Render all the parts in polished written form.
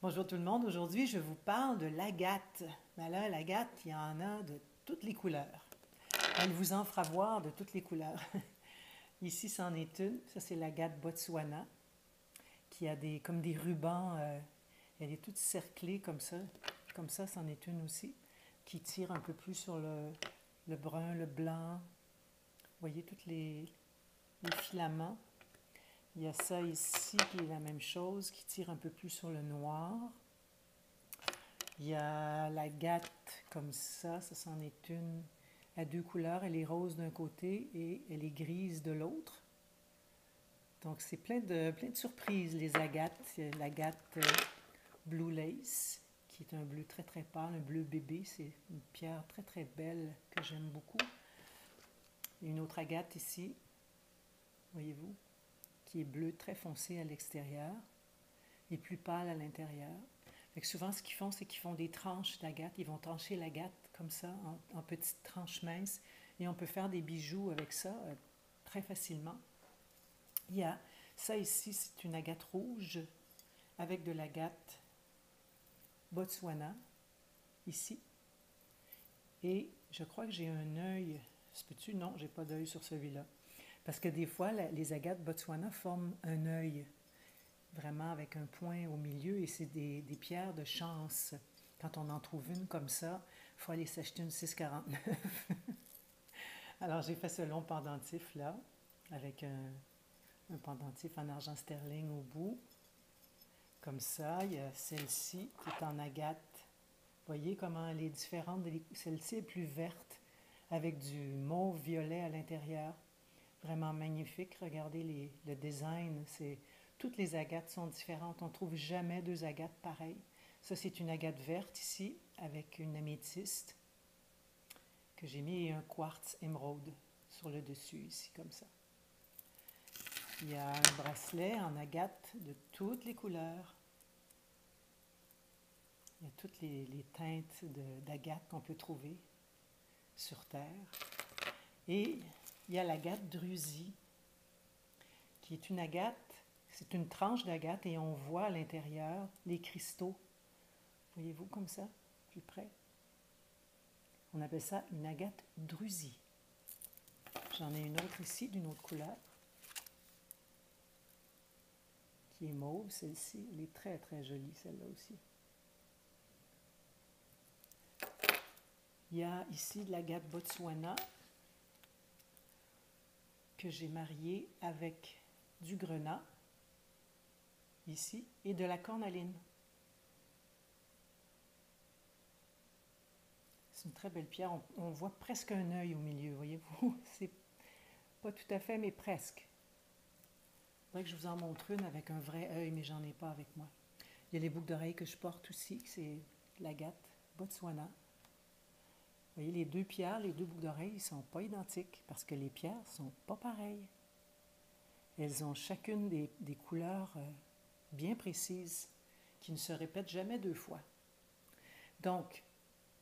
Bonjour tout le monde. Aujourd'hui, je vous parle de l'agate. Ben là, l'agate, il y en a de toutes les couleurs. Elle vous en fera voir de toutes les couleurs. Ici, c'en est une. Ça, c'est l'agate Botswana, qui a comme des rubans. Elle est toute cerclée comme ça. Comme ça, c'en est une aussi, qui tire un peu plus sur le brun, le blanc. Vous voyez tous les filaments. Il y a ça ici qui est la même chose, qui tire un peu plus sur le noir. Il y a la gâte comme ça c'en est une à deux couleurs. Elle est rose d'un côté et elle est grise de l'autre. Donc c'est plein de surprises, les agates. Il y a l'agate Blue Lace, qui est un bleu très très pâle, un bleu bébé. C'est une pierre très très belle que j'aime beaucoup. Il y a une autre agate ici, voyez-vous, qui est bleu très foncé à l'extérieur et plus pâle à l'intérieur. Fait que souvent, ce qu'ils font, c'est qu'ils font des tranches d'agate. Ils vont trancher l'agate comme ça, en petites tranches minces. Et on peut faire des bijoux avec ça très facilement. Il y a ça ici, c'est une agate rouge avec de l'agate Botswana, ici. Et je crois que j'ai un œil. Se peut-tu? Non, j'ai pas d'œil sur celui-là. Parce que des fois, les agates Botswana forment un œil, vraiment avec un point au milieu, et c'est des pierres de chance. Quand on en trouve une comme ça, il faut aller s'acheter une 6,49. Alors j'ai fait ce long pendentif là, avec un pendentif en argent sterling au bout. Comme ça, il y a celle-ci qui est en agate. Vous voyez comment elle est différente. Celle-ci est plus verte, avec du mauve violet à l'intérieur. Vraiment magnifique. Regardez le design. Toutes les agates sont différentes. On ne trouve jamais deux agates pareilles. Ça, c'est une agate verte ici, avec une améthyste que j'ai mis et un quartz émeraude sur le dessus, ici, comme ça. Il y a un bracelet en agate de toutes les couleurs. Il y a toutes les teintes d'agate qu'on peut trouver sur Terre. Et il y a l'agate drusie, qui est une agate, c'est une tranche d'agate et on voit à l'intérieur les cristaux. Voyez-vous comme ça, plus près? On appelle ça une agate drusie. J'en ai une autre ici, d'une autre couleur, qui est mauve, celle-ci. Elle est très, très jolie, celle-là aussi. Il y a ici de l'agate Botswana, que j'ai mariée avec du grenat, ici, et de la cornaline. C'est une très belle pierre. On voit presque un œil au milieu, voyez-vous? C'est pas tout à fait, mais presque. Il faudrait que je vous en montre une avec un vrai œil, mais j'en ai pas avec moi. Il y a les boucles d'oreilles que je porte aussi, c'est l'agate Botswana. Vous voyez, les deux pierres, les deux boucles d'oreilles, ne sont pas identiques parce que les pierres ne sont pas pareilles. Elles ont chacune des couleurs bien précises qui ne se répètent jamais deux fois. Donc,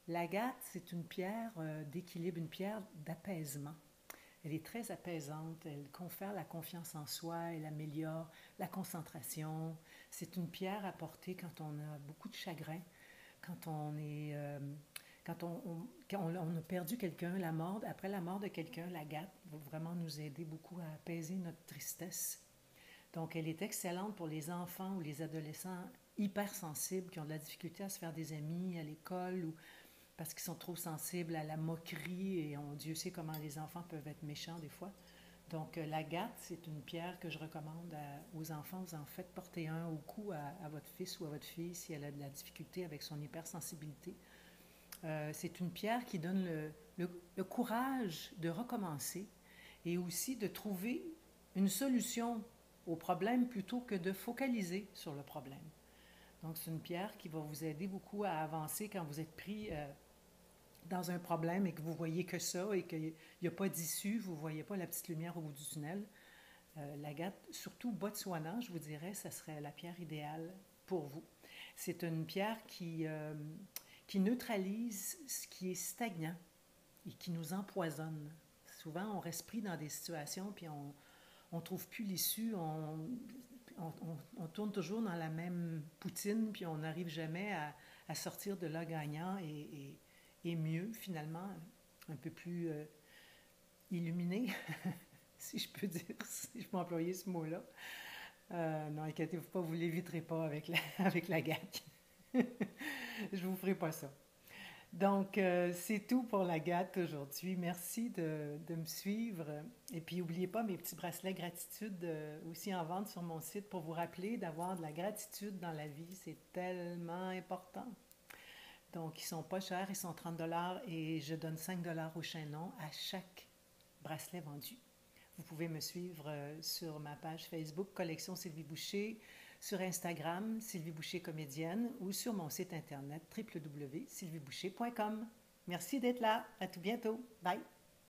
l'agate, c'est une pierre d'équilibre, une pierre d'apaisement. Elle est très apaisante, elle confère la confiance en soi, elle améliore la concentration. C'est une pierre à porter quand on a beaucoup de chagrin, quand on est... quand on a perdu quelqu'un, après la mort de quelqu'un, l'agate va vraiment nous aider beaucoup à apaiser notre tristesse. Donc, elle est excellente pour les enfants ou les adolescents hypersensibles qui ont de la difficulté à se faire des amis à l'école ou parce qu'ils sont trop sensibles à la moquerie et Dieu sait comment les enfants peuvent être méchants des fois. Donc, l'agate, c'est une pierre que je recommande aux enfants. Vous en faites porter un au cou à votre fils ou à votre fille si elle a de la difficulté avec son hypersensibilité. C'est une pierre qui donne le courage de recommencer et aussi de trouver une solution au problème plutôt que de focaliser sur le problème. Donc, c'est une pierre qui va vous aider beaucoup à avancer quand vous êtes pris dans un problème et que vous voyez que ça et qu'il n'y a pas d'issue, vous ne voyez pas la petite lumière au bout du tunnel. L'agate, surtout Botswana, je vous dirais, ça serait la pierre idéale pour vous. C'est une pierre qui neutralise ce qui est stagnant et qui nous empoisonne. Souvent, on reste pris dans des situations puis on ne trouve plus l'issue. on tourne toujours dans la même poutine, puis on n'arrive jamais à sortir de là gagnant et mieux, finalement, un peu plus illuminé, si je peux dire, si je peux employer ce mot-là. Non, inquiétez-vous pas, vous ne l'éviterez pas avec avec la GAC. Je ne vous ferai pas ça. Donc, c'est tout pour la gâte aujourd'hui. Merci de me suivre. Et puis, n'oubliez pas mes petits bracelets gratitude aussi en vente sur mon site pour vous rappeler d'avoir de la gratitude dans la vie. C'est tellement important. Donc, ils sont pas chers, ils sont 30 et je donne 5 au chaînon à chaque bracelet vendu. Vous pouvez me suivre sur ma page Facebook Collection Sylvie Boucher, sur Instagram Sylvie Boucher Comédienne ou sur mon site internet www.sylvieboucher.com. Merci d'être là. À tout bientôt. Bye.